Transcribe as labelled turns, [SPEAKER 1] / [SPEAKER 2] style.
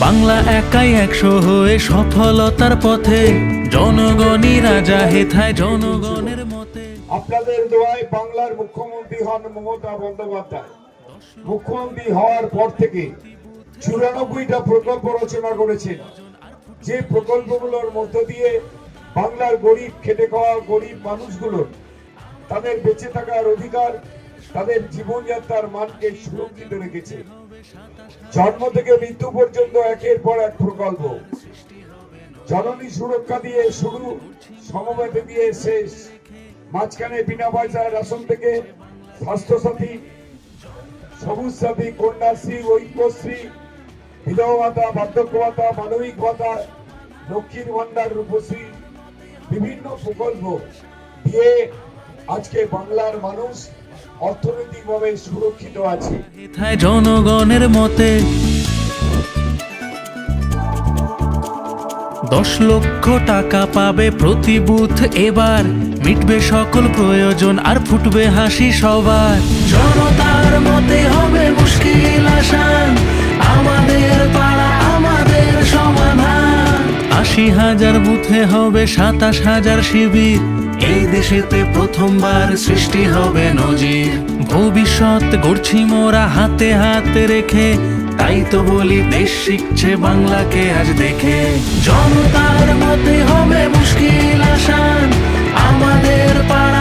[SPEAKER 1] বাংলা একাই 100 হয়ে সফলতার পথে, জনগণই রাজা হেথায় জনগণের মতে।
[SPEAKER 2] আপনাদের দোয়ায় বাংলার মুখ্যমন্ত্রী হন মমতা বন্দ্যোপাধ্যায়। মুখ্যমন্ত্রী হওয়ার পর থেকে 94টা প্রকল্প রচনা করেছেন, যে প্রকল্পগুলোর মধ্য দিয়ে বাংলার গরিব খেটে খাওয়া গরিব মানুষগুলোর তাদের বেঁচে থাকার অধিকার, তাদের জীবনযাত্রার মানকে সুরক্ষিত রেখেছে। জন্ম থেকে মৃত্যু পর্যন্ত একের পর এক প্রকল্প, জননী সুরক্ষা দিয়ে শুরু, সমবেতে দিয়ে শেষ, মাঝখানে বিনা পয়সায় রেশন থেকে স্বাস্থ্যসাথী, সবুজ সাথী, কন্যাশ্রী, ঐক্যশ্রী, বিধবা ভাতা, বার্ধক্য ভাতা, মানবিক ভাতা, লক্ষ্মীর ভান্ডার, রূপশ্রী, বিভিন্ন প্রকল্প দিয়ে আজকে বাংলার মানুষ অর্থনৈতিকভাবে সুরক্ষিত আছে।
[SPEAKER 1] জনগণের মতে 10 লক্ষ টাকা পাবে প্রতি বুথ এবার, মিটবে সকল প্রয়োজন আর ফুটবে হাসি সবার। জনতার মতে হবে মুশকিল আসান, আমাদের পাড়া আমাদের সমাধান। 80,000 বুথে হবে 27,000 শিবির, এই দেশেতে প্রথমবার সৃষ্টি হবে নজির। ভবিষ্যৎ গড়ছি মোরা হাতে হাতে রেখে, তাই তো বলি দেশ শিখছে বাংলাকে আজ দেখে। জনতার মতে হবে মুশকিল আসান, আমাদের পাড়া